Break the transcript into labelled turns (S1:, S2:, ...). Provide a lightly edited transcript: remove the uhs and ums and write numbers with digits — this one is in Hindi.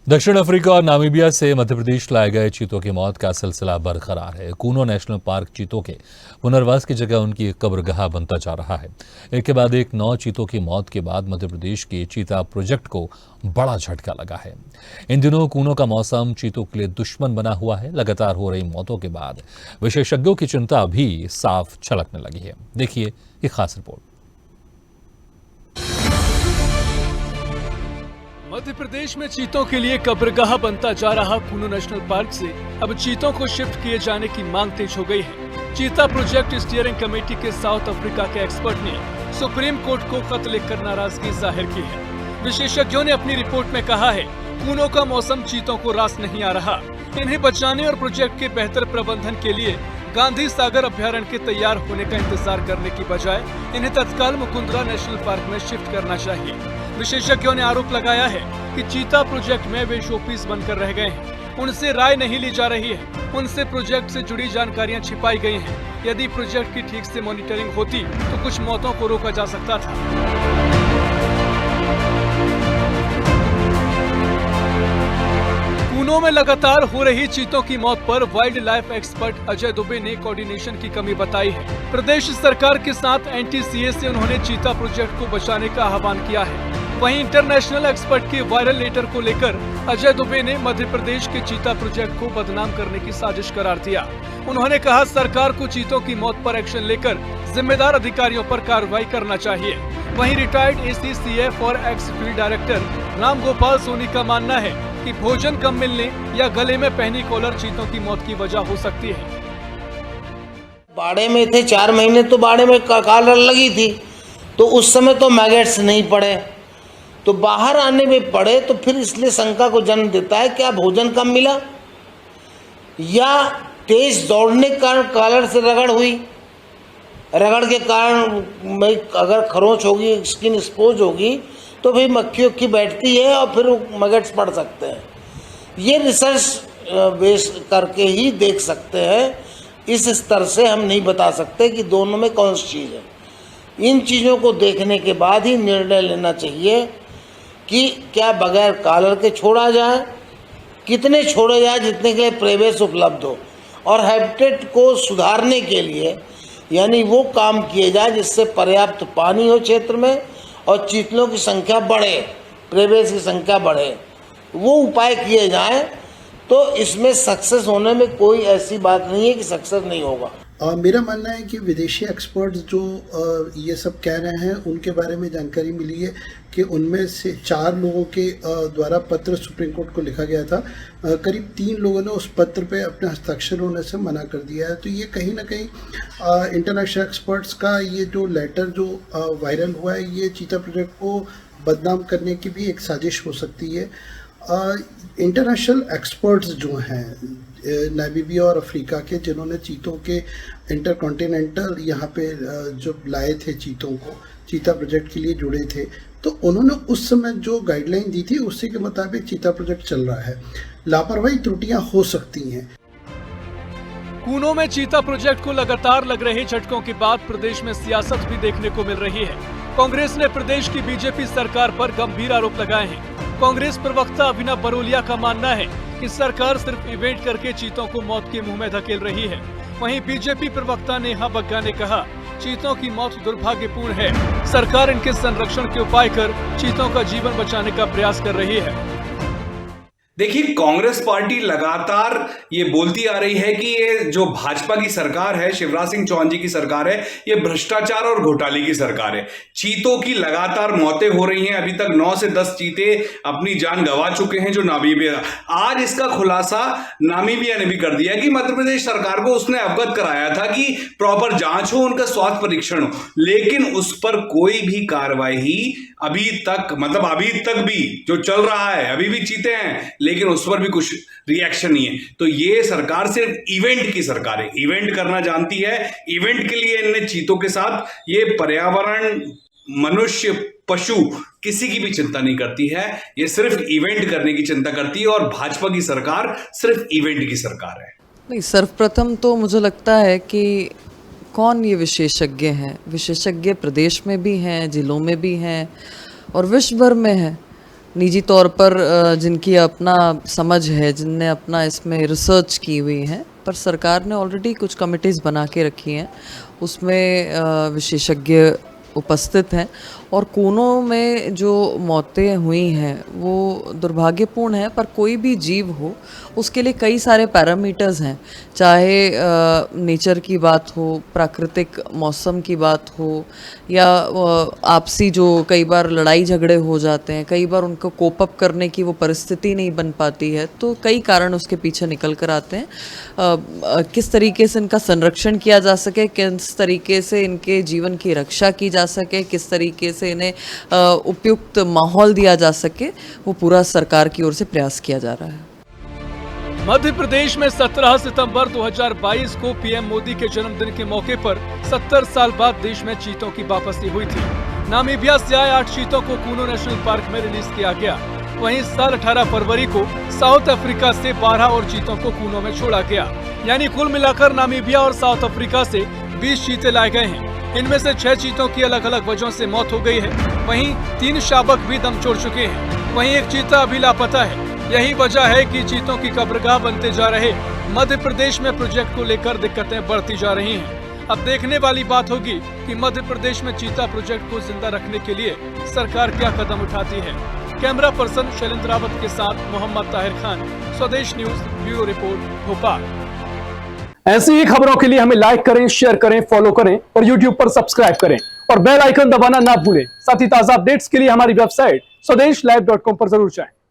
S1: दक्षिण अफ्रीका और नामीबिया से मध्य प्रदेश लाए गए चीतों की मौत का सिलसिला बरकरार है। कूनो नेशनल पार्क चीतों के पुनर्वास की जगह उनकी कब्रगाह बनता जा रहा है। एक के बाद एक 9 चीतों की मौत के बाद मध्य प्रदेश के चीता प्रोजेक्ट को बड़ा झटका लगा है। इन दिनों कूनो का मौसम चीतों के लिए दुश्मन बना हुआ है। लगातार हो रही मौतों के बाद विशेषज्ञों की चिंता भी साफ झलकने लगी है। देखिए ये खास रिपोर्ट।
S2: मध्य प्रदेश में चीतों के लिए कब्रगाह बनता जा रहा कूनो नेशनल पार्क से अब चीतों को शिफ्ट किए जाने की मांग तेज हो गई है। चीता प्रोजेक्ट स्टीयरिंग कमेटी के साउथ अफ्रीका के एक्सपर्ट ने सुप्रीम कोर्ट को खत लिखकर नाराजगी जाहिर की है। विशेषज्ञों ने अपनी रिपोर्ट में कहा है, कूनो का मौसम चीतों को रास नहीं आ रहा। इन्हें बचाने और प्रोजेक्ट के बेहतर प्रबंधन के लिए गांधी सागर अभ्यारण्य के तैयार होने का इंतजार करने की बजाय इन्हें तत्काल मुकुंदरा नेशनल पार्क में शिफ्ट करना चाहिए। विशेषज्ञों ने आरोप लगाया है कि चीता प्रोजेक्ट में वे शोपीस बनकर रह गए हैं। उनसे राय नहीं ली जा रही है। उनसे प्रोजेक्ट से जुड़ी जानकारियां छिपाई गई हैं। यदि प्रोजेक्ट की ठीक से मॉनिटरिंग होती तो कुछ मौतों को रोका जा सकता था। कूनो में लगातार हो रही चीतों की मौत पर wild life expert Ajay Dubey ने कोऑर्डिनेशन की कमी बताई है। प्रदेश सरकार के साथ NTCA से उन्होंने चीता प्रोजेक्ट को बचाने का आह्वान किया है। वहीं इंटरनेशनल एक्सपर्ट के वायरल लेटर को लेकर अजय दुबे ने मध्य प्रदेश के चीता प्रोजेक्ट को बदनाम करने की साजिश करार दिया। उन्होंने कहा, सरकार को चीतों की मौत पर एक्शन लेकर जिम्मेदार अधिकारियों पर कार्रवाई करना चाहिए। वहीं रिटायर्ड ACCF और ex field director Ram Gopal Soni का मानना है कि भोजन कम मिलने या गले में पहनी कॉलर चीतों की मौत की वजह हो सकती है।
S3: बाड़े में थे 4 महीने तो बाड़े में कॉलर लगी थी, तो उस समय तो मैगेट्स नहीं पड़े, तो बाहर आने में पड़े, तो फिर इसलिए शंका को जन्म देता है क्या भोजन कम मिला या तेज दौड़ने के कारण कॉलर से रगड़ हुई। रगड़ के कारण में अगर खरोंच होगी, स्किन एक्सपोज होगी, तो भी मक्खी उक्खी बैठती है और फिर मैगेट्स पड़ सकते हैं। ये रिसर्च बेस करके ही देख सकते हैं। इस स्तर से हम नहीं बता सकते कि दोनों में कौन सी चीज़ है। इन चीज़ों को देखने के बाद ही निर्णय लेना चाहिए कि क्या बगैर कॉलर के छोड़ा जाए, कितने छोड़े जाए जितने के लिए प्रेवेश उपलब्ध हो, और हैबिटेट को सुधारने के लिए यानी वो काम किए जाए जिससे पर्याप्त पानी हो क्षेत्र में और चीतलों की संख्या बढ़े, प्रेवेश की संख्या बढ़े, वो उपाय किए जाएं, तो इसमें सक्सेस होने में कोई ऐसी बात नहीं है कि सक्सेस नहीं होगा।
S4: मेरा मानना है कि विदेशी एक्सपर्ट्स जो ये सब कह रहे हैं उनके बारे में जानकारी मिली है कि उनमें से 4 लोगों के द्वारा पत्र सुप्रीम कोर्ट को लिखा गया था। करीब 3 लोगों ने उस पत्र पे अपने हस्ताक्षर होने से मना कर दिया है। तो ये कहीं ना कहीं इंटरनेशनल एक्सपर्ट्स का ये जो लेटर जो वायरल हुआ है, ये चीता प्रोजेक्ट को बदनाम करने की भी एक साजिश हो सकती है। इंटरनेशनल एक्सपर्ट्स जो हैं नामीबिया और अफ्रीका के, जिन्होंने चीतों के इंटरकॉन्टिनेंटल यहाँ पे जो लाए थे चीतों को, चीता प्रोजेक्ट के लिए जुड़े थे, तो उन्होंने उस समय जो गाइडलाइन दी थी उसी के मुताबिक चीता प्रोजेक्ट चल रहा है। लापरवाही त्रुटियां हो सकती हैं।
S2: कूनो में चीता प्रोजेक्ट को लगातार लग रहे झटकों के बाद प्रदेश में सियासत भी देखने को मिल रही है। कांग्रेस ने प्रदेश की बीजेपी सरकार पर गंभीर आरोप लगाए हैं। कांग्रेस प्रवक्ता अभिनव बरोलिया का मानना है कि सरकार सिर्फ इवेंट करके चीतों को मौत के मुंह में धकेल रही है। वहीं बीजेपी प्रवक्ता नेहा बग्गा ने कहा, चीतों की मौत दुर्भाग्यपूर्ण है। सरकार इनके संरक्षण के उपाय कर चीतों का जीवन बचाने का प्रयास कर रही है।
S5: देखिए, कांग्रेस पार्टी लगातार ये बोलती आ रही है कि ये जो भाजपा की सरकार है, शिवराज सिंह चौहान जी की सरकार है, ये भ्रष्टाचार और घोटाले की सरकार है। चीतों की लगातार मौतें हो रही हैं। अभी तक 9 से 10 चीते अपनी जान गंवा चुके हैं जो नामीबिया। आज इसका खुलासा नामीबिया ने भी कर दिया कि मध्य प्रदेश सरकार को उसने अवगत कराया था कि प्रॉपर जांच हो, उनका स्वास्थ्य परीक्षण हो, लेकिन उस पर कोई भी कार्रवाई अभी तक भी जो चल रहा है, अभी भी चीते हैं, लेकिन उस पर भी कुछ रिएक्शन नहीं है। तो ये सरकार सिर्फ इवेंट की सरकार है, इवेंट करना जानती है। इवेंट के लिए इनने चीतों के साथ ये पर्यावरण, मनुष्य, पशु किसी की भी चिंता नहीं करती है। ये सिर्फ इवेंट करने की चिंता करती है और भाजपा की सरकार सिर्फ इवेंट की सरकार है।
S6: नहीं, सर्वप्रथम तो मुझे लगता है कि कौन ये विशेषज्ञ हैं। विशेषज्ञ प्रदेश में भी हैं, जिलों में भी हैं और विश्व भर में हैं। निजी तौर पर जिनकी अपना समझ है, जिनने अपना इसमें रिसर्च की हुई है, पर सरकार ने ऑलरेडी कुछ कमिटीज़ बना के रखी हैं, उसमें विशेषज्ञ उपस्थित हैं और कोनों में जो मौतें हुई हैं वो दुर्भाग्यपूर्ण है, पर कोई भी जीव हो उसके लिए कई सारे पैरामीटर्स हैं, चाहे नेचर की बात हो, प्राकृतिक मौसम की बात हो, या आपसी जो कई बार लड़ाई झगड़े हो जाते हैं, कई बार उनको कोप अप करने की वो परिस्थिति नहीं बन पाती है, तो कई कारण उसके पीछे निकल कर आते हैं। किस तरीके से इनका संरक्षण किया जा सके, किस तरीके से इनके जीवन की रक्षा की जा सके, किस तरीके से इन्हें उपयुक्त माहौल दिया जा सके, वो पूरा सरकार की ओर से प्रयास किया जा रहा है।
S2: मध्य प्रदेश में 17 सितंबर 2022 को पीएम मोदी के जन्मदिन के मौके पर 70 साल बाद देश में चीतों की वापसी हुई थी। नामीबिया से आए 8 चीतों को कूनो नेशनल पार्क में रिलीज किया गया। वहीं इस साल 18 फरवरी को साउथ अफ्रीका से 12 और चीतों को कूनो में छोड़ा गया। यानी कुल मिलाकर नामीबिया और साउथ अफ्रीका से 20 चीते लाए गए हैं। इनमें से 6 चीतों की अलग अलग वजहों से मौत हो गई है। वहीं 3 शावक भी दम छोड़ चुके हैं। वहीं एक चीता अभी लापता है। यही वजह है कि चीतों की कब्रगाह बनते जा रहे मध्य प्रदेश में प्रोजेक्ट को लेकर दिक्कतें बढ़ती जा रही हैं। अब देखने वाली बात होगी कि मध्य प्रदेश में चीता प्रोजेक्ट को जिंदा रखने के लिए सरकार क्या कदम उठाती है। कैमरा पर्सन शैलेंद्र रावत के साथ मोहम्मद ताहिर खान, स्वदेश न्यूज, ब्यूरो रिपोर्ट, भोपाल।
S7: ऐसी ही खबरों के लिए हमें लाइक करें, शेयर करें, फॉलो करें और YouTube पर सब्सक्राइब करें और बेल आइकन दबाना ना भूलें। साथ ही ताजा अपडेट्स के लिए हमारी वेबसाइट swdeshlive.com पर जरूर जाएं।